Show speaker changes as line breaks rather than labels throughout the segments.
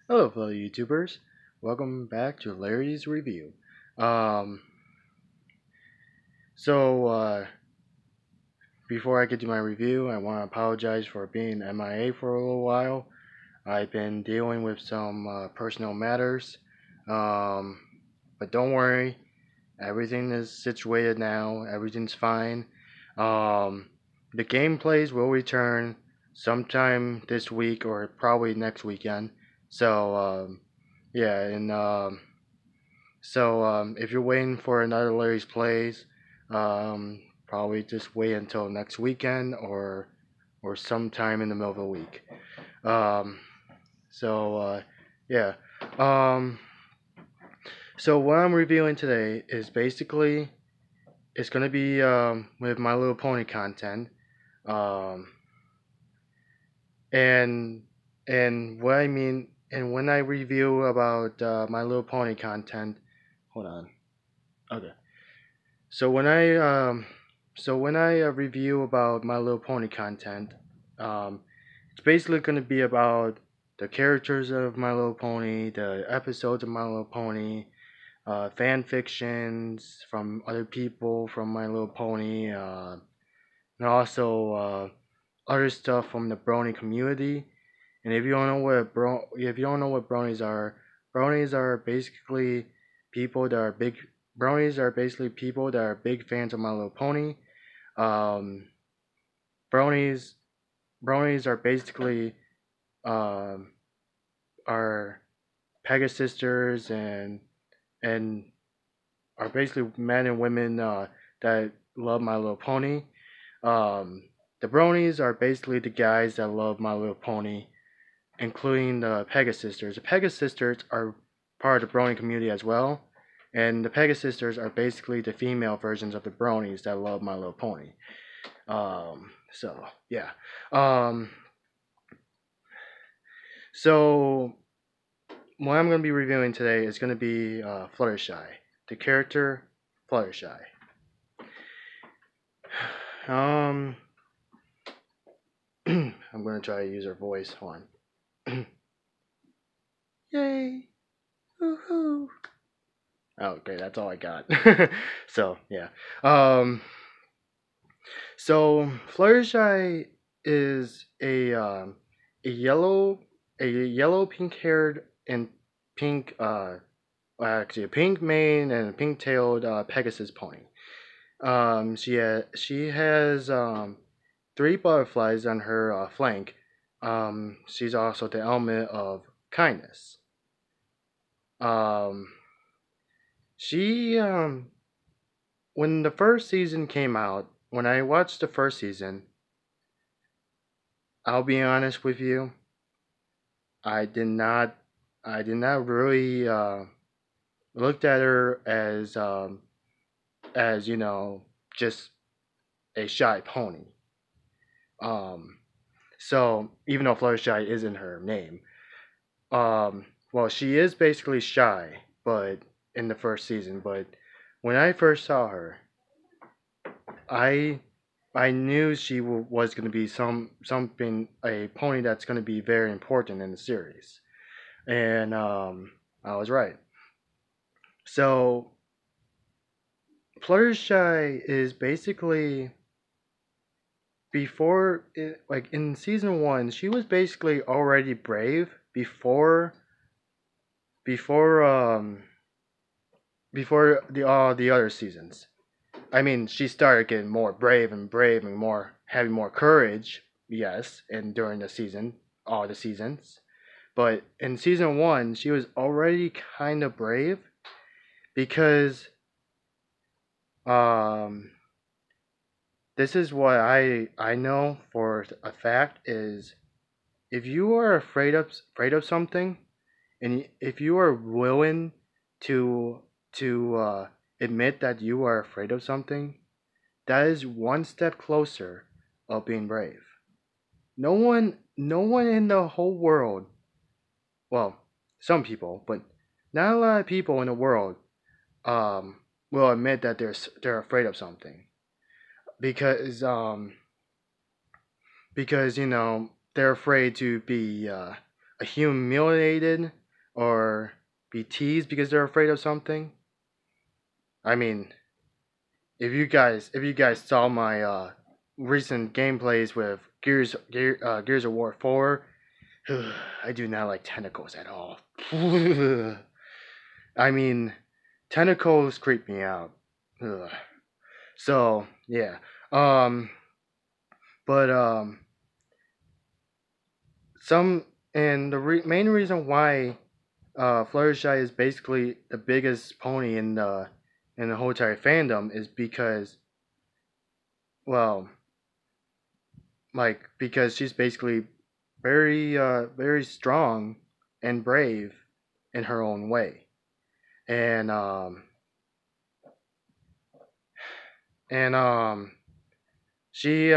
Hello, fellow YouTubers. Welcome back to Larry's Review. Um, so, before I get to my review, I want to apologize for being MIA for a little while. I've been dealing with some personal matters, um, but don't worry, everything is situated now. Everything's fine. Um, the gameplays will return sometime this week or probably next weekend. So, yeah, and if you're waiting for another Larry's Plays, probably just wait until next weekend or sometime in the middle of the week. Um, so yeah. Um, so what I'm reviewing today is basically it's gonna be with My Little Pony content. Um, and what I mean and when I review about My Little Pony content, hold on. Okay. So when I review about My Little Pony content, it's basically going to be about the characters of My Little Pony, the episodes of My Little Pony, fan fictions from other people from My Little Pony, and also other stuff from the Brony community. And if you don't know what bronies are basically people that are big. Bronies are basically people that are big fans of My Little Pony. Um, bronies bronies are basically um, are Pegasisters and are basically men and women that love My Little Pony. Um, the bronies are basically the guys that love My Little Pony, including the Pegasisters. The Pegasisters are part of the brony community as well, and the Pegasisters are basically the female versions of the bronies that love My Little Pony. So yeah. Um, so what I'm going to be reviewing today is going to be Fluttershy, the character Fluttershy. Um, I'm going to try to use her voice. Hold on. Yay! Woohoo! Oh, okay, that's all I got. So yeah. Um, Fluttershy is a yellow pink haired and pink actually a pink mane and a pink tailed Pegasus pony. She has three butterflies on her flank. She's also the element of kindness. Um, she when the first season came out, when I watched the first season, I'll be honest with you, I did not really looked at her as just a shy pony. Um, so even though Fluttershy isn't her name, well, she is basically shy, but in the first season. But when I first saw her, I I knew she was going to be something a pony that's going to be very important in the series, and I was right. So Fluttershy is basically like in season one, she was basically already brave before the other seasons. I mean, she started getting more brave and more having more courage. Yes, and during the season, all the seasons. But in season one, she was already kind of brave because um, this is what I know for a fact is if you are afraid of something, and if you are willing to admit that you are afraid of something, that is one step closer of being brave. No one in the whole world, well, some people, but not a lot of people in the world, um, will admit that they're afraid of something because they're afraid to be humiliated or be teased because they're afraid of something. I mean, if you guys saw my recent gameplays with Gears of War 4, I do not like tentacles at all. I mean, tentacles creep me out. Ugh. So yeah, um, but some and the main reason why Fluttershy is basically the biggest pony in the whole entire fandom is because, well, because she's basically very strong and brave in her own way, and and she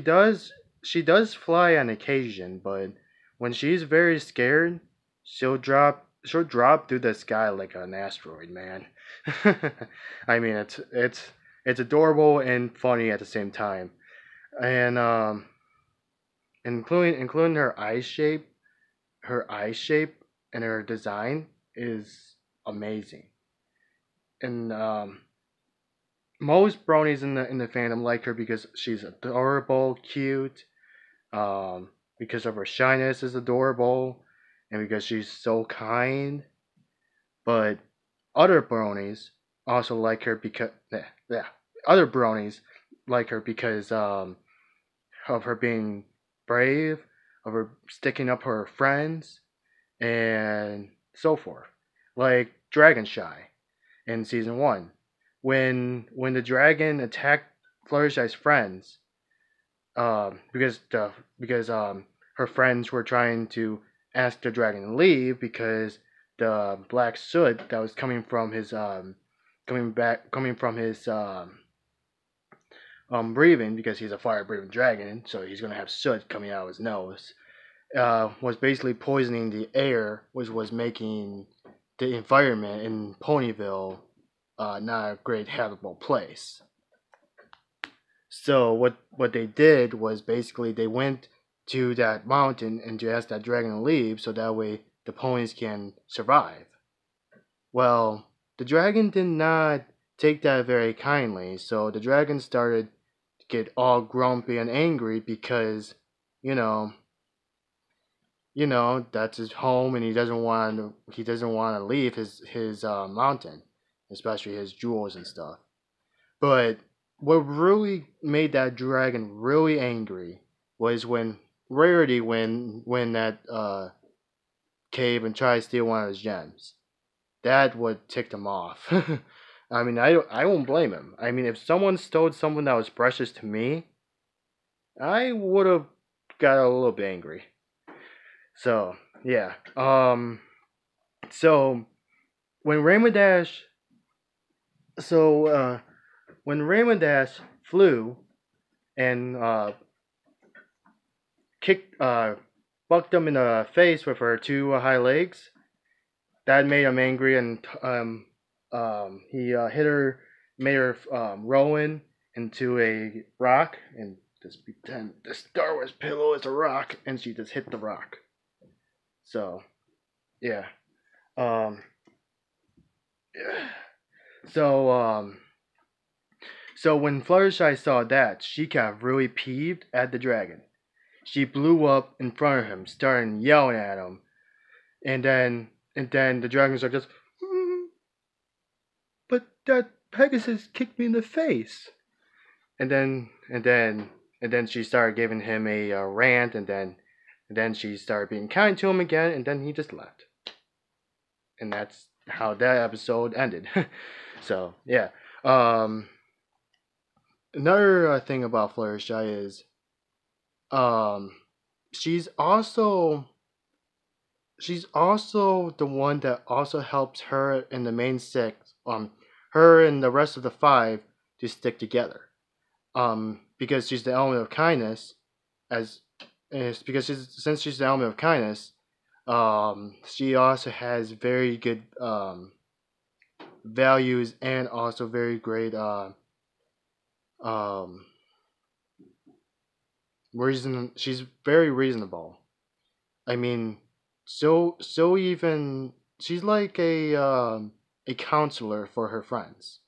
does fly on occasion, but when she's very scared, she'll drop through the sky like an asteroid, man. I mean, it's adorable and funny at the same time, and including her eye shape and her design is amazing. And most bronies in the fandom like her because she's adorable, cute, because of her shyness is adorable, and because she's so kind. But other bronies also like her because yeah, other bronies like her because of her being brave, of her sticking up for her friends, and so forth. Like Dragonshy in season one, when the dragon attacked Fluttershy's friends, because her friends were trying to ask the dragon to leave because the black soot that was coming from his breathing, because he's a fire breathing dragon, so he's gonna have soot coming out of his nose, was basically poisoning the air, which was making the environment in Ponyville not a great habitable place. So what they did was basically they went to that mountain and to ask that dragon to leave so that way the ponies can survive. Well, the dragon did not take that very kindly, so the dragon started to get all grumpy and angry because, you know, that's his home and he doesn't want to leave his mountain, especially his jewels and stuff. But what really made that dragon really angry was when Rarity when that cave and tried to steal one of his gems. That would ticked him off. I mean, I won't blame him. I mean, if someone stole something that was precious to me, I would have got a little bit angry. So yeah. So when Raymond Dash, so when Raymond Dash flew and kicked, bucked him in the face with her two high legs. That made him angry, and he hit her, made her rolling into a rock, and just pretend the Star Wars pillow is a rock, and she just hit the rock. So yeah, um, yeah. So so when Fluttershy saw that, she got really peeved at the dragon. She blew up in front of him, starting yelling at him, and then the dragons are just, "Mm, but that Pegasus kicked me in the face." And then she started giving him a rant, and then she started being kind to him again, and then he just left. And that's how that episode ended. So yeah. Um, Another thing about Fluttershy is um, she's also she's also the one that also helps her in the main six, her and the rest of the five to stick together. Because she's the element of kindness, as is because since she's the element of kindness, she also has very good values and also very great um reason. She's very reasonable. I mean, even she's like a counselor for her friends.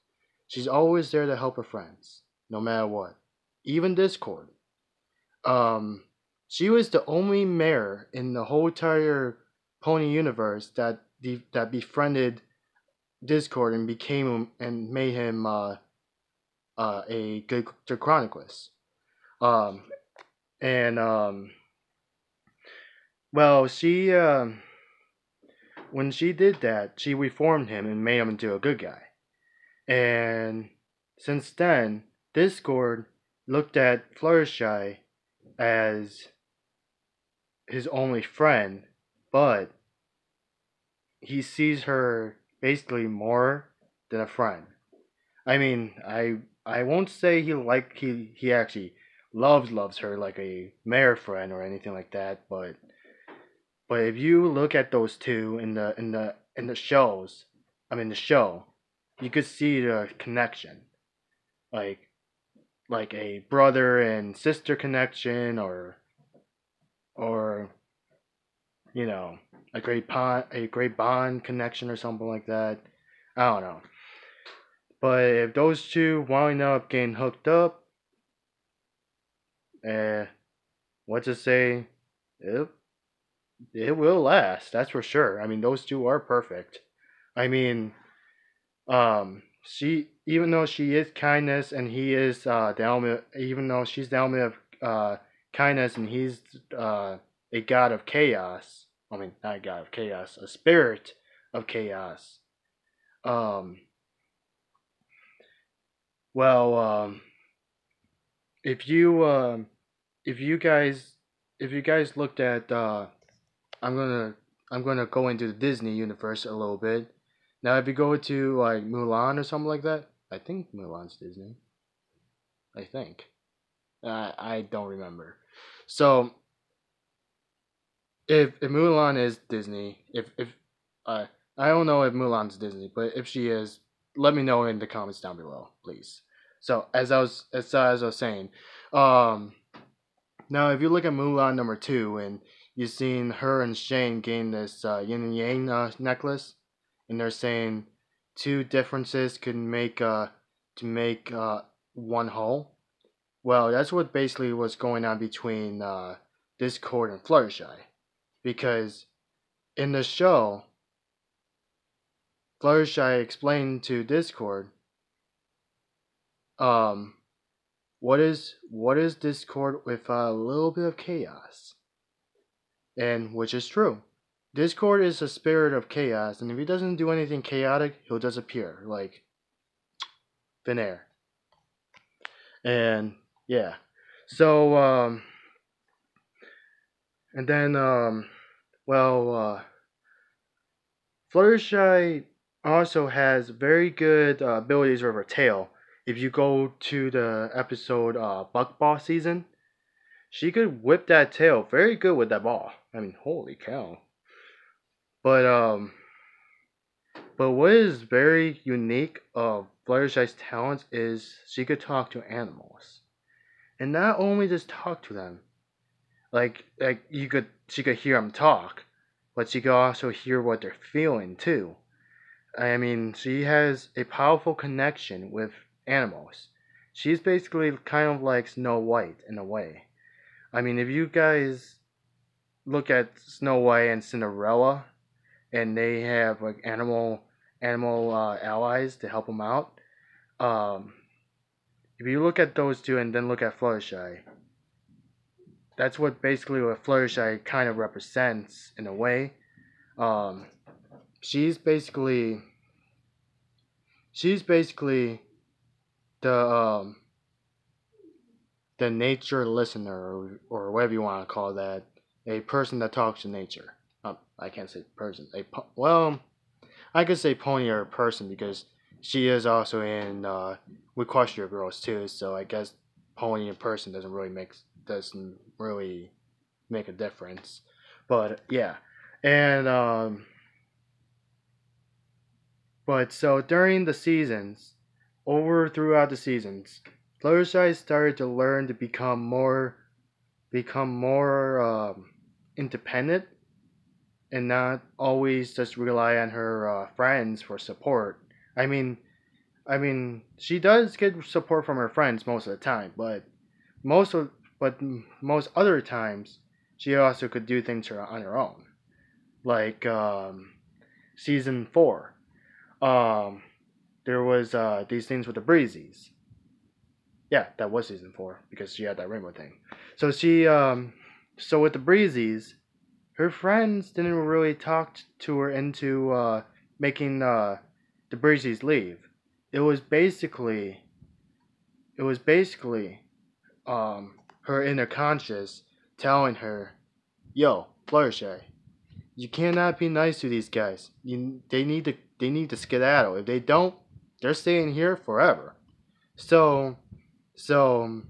She's always there to help her friends, no matter what. Even Discord. Um, she was the only mayor in the whole entire Pony universe that befriended Discord and became and made him a good chroniclist. Um, and well, she when she did that, she reformed him and made him into a good guy. And since then, Discord looked at Fluttershy as his only friend, but he sees her basically more than a friend. I mean, I won't say he actually loves her like a mare friend or anything like that, but if you look at those two in the shows, I mean the show, you could see the connection, like like a brother and sister connection, or you know a great bond connection or something like that. I don't know. But if those two wind up getting hooked up, eh, what to say? It it will last. That's for sure. I mean, those two are perfect. I mean, she even though she is kindness and he is the element, even though she's the element of kindness and he's a god of chaos. I mean, not a god of chaos, a spirit of chaos. Um, well, if you if you guys if you guys looked at I'm gonna I'm gonna go into the Disney universe a little bit. Now, if you go to like Mulan or something like that, I think Mulan's Disney. I think I don't remember. So if Mulan is Disney, if uh, I don't know if Mulan's Disney, but if she is, let me know in the comments down below, please. So as I was saying, um, now if you look at Mulan number two and you've seen her and Shane gain this yin and yang necklace, and they're saying two differences could make to make one whole. Well, that's what basically was going on between Discord and Fluttershy, because in the show, Fluttershy explained to Discord, um, what is Discord with a little bit of chaos, and which is true. Discord is a spirit of chaos, and if he doesn't do anything chaotic, he'll disappear like thin air. And yeah, so and then well, Fluttershy also has very good abilities with her tail. If you go to the episode Buckball season, she could whip that tail very good with that ball. I mean, holy cow! But what is very unique of Fluttershy's talents is she could talk to animals, and not only just talk to them, like she could hear them talk, but she could also hear what they're feeling too. I mean, she has a powerful connection with animals. She's basically kind of like Snow White in a way. I mean, if you guys look at Snow White and Cinderella, and they have like animal allies to help them out. Um, if you look at those two and then look at Fluttershy, that's what basically what Fluttershy kind of represents in a way. Um, she's basically she's basically the the nature listener, or whatever you want to call that, a person that talks to nature. I can't say person. Well, I could say pony or person because she is also in Equestria Girls too. So I guess pony and person doesn't really make a difference. But yeah, and but so during the seasons, over throughout the seasons, Fluttershy started to learn to become more independent and not always just rely on her friends for support. I mean, she does get support from her friends most of the time, but most of but most other times she also could do things on her own. Like season 4, um, there was these things with the breezies. Yeah, that was season 4 because she had that rainbow thing. So so with the breezies, her friends didn't really talk to her into making the breezies leave. It was basically it was basically her inner conscious telling her, "Yo, Fluttershy, you cannot be nice to these guys. They need to skedaddle. If they don't, they're staying here forever." So so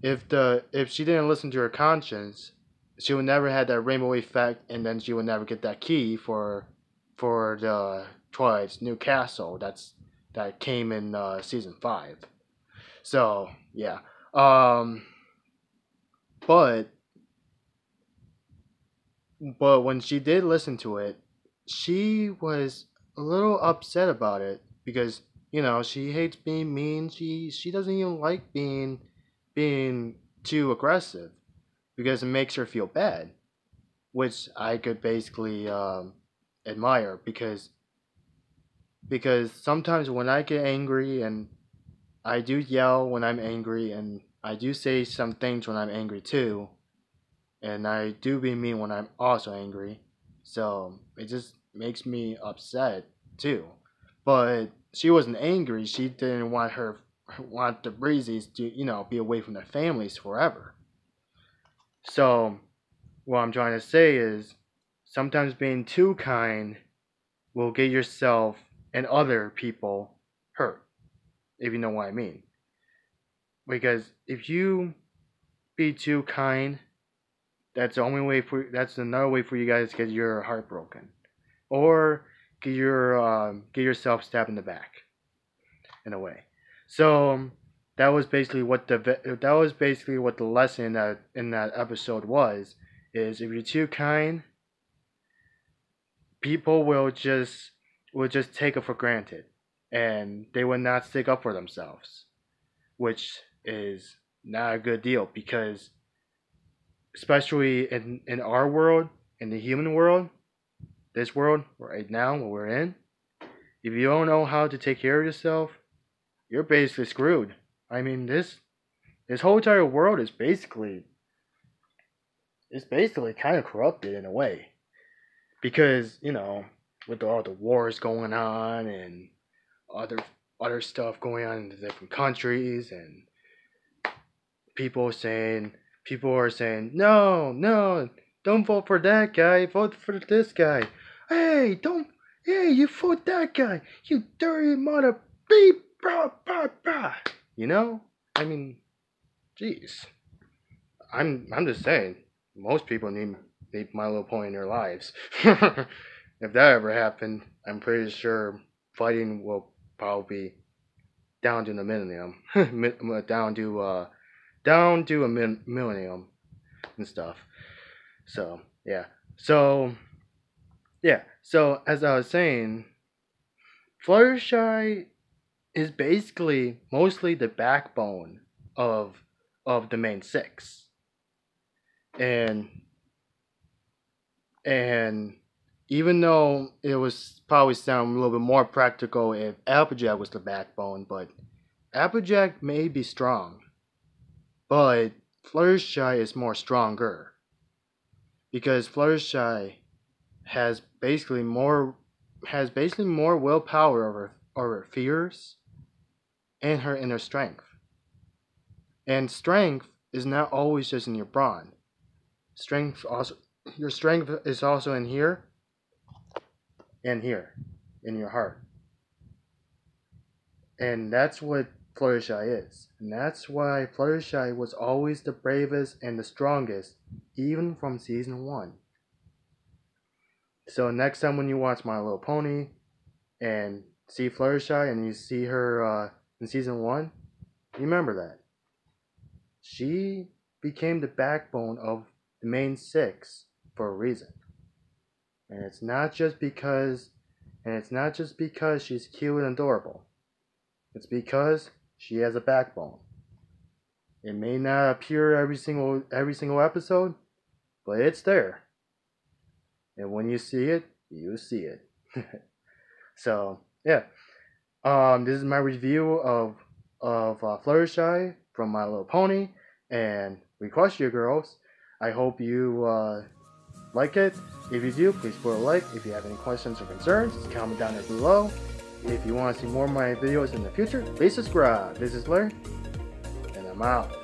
if she didn't listen to her conscience, she would never have that rainbow effect, and then she would never get that key for the Twilight's new castle. That came in season 5. So yeah, um, but when she did listen to it, she was a little upset about it because she hates being mean. She doesn't even like being too aggressive because it makes her feel bad, which I could basically admire because sometimes when I get angry and I do yell when I'm angry and I do say some things when I'm angry too, and I do be mean when I'm also angry. So it just makes me upset too. But she wasn't angry. She didn't want the breezies to be away from their families forever. So what I'm trying to say is sometimes being too kind will get yourself and other people hurt, if you know what I mean. Because if you be too kind, that's another way for you guys to get your heart broken, or get yourself stabbed in the back in a way. So that was basically what the lesson in that episode was. Is if you're too kind, people will just take it for granted, and they will not stick up for themselves, which is not a good deal because especially in our world, in the human world, this world right now what we're in, if you don't know how to take care of yourself, you're basically screwed. I mean, this whole entire world is basically kind of corrupted in a way because with all the wars going on and other other stuff going on in the different countries and people saying people are saying no, don't vote for that guy, vote for this guy. Hey, don't hey, you vote that guy, you dirty mother beep brah brah brah. You know? I mean, jeez. I'm just saying, most people need My Little Pony in their lives. If that ever happened, I'm pretty sure fighting will probably be down to the millennium, down to a millennium and stuff. So yeah, so so as I was saying, Fluttershy is basically mostly the backbone of the main six, and and even though it was probably sound a little bit more practical if Applejack was the backbone, but Applejack may be strong, but Fluttershy is more stronger because Fluttershy has basically more willpower over fears and her inner strength. And strength is not always just in your brawn. Strength also Your strength is also in here and here in your heart. And that's what Fluttershy is. And that's why Fluttershy was always the bravest and the strongest, even from season 1. So next time when you watch My Little Pony and see Fluttershy and you see her in season 1, remember that. She became the backbone of the main 6 for a reason. and it's not just because she's cute and adorable. It's because she has a backbone. It may not appear every single episode, but it's there. And when you see it, you see it. So yeah, this is my review of Fluttershy from My Little Pony and Equestria Girls. I hope you like it. If you do, please put a like. If you have any questions or concerns, comment down there below. If you want to see more of my videos in the future, please subscribe. This is Larry, and I'm out.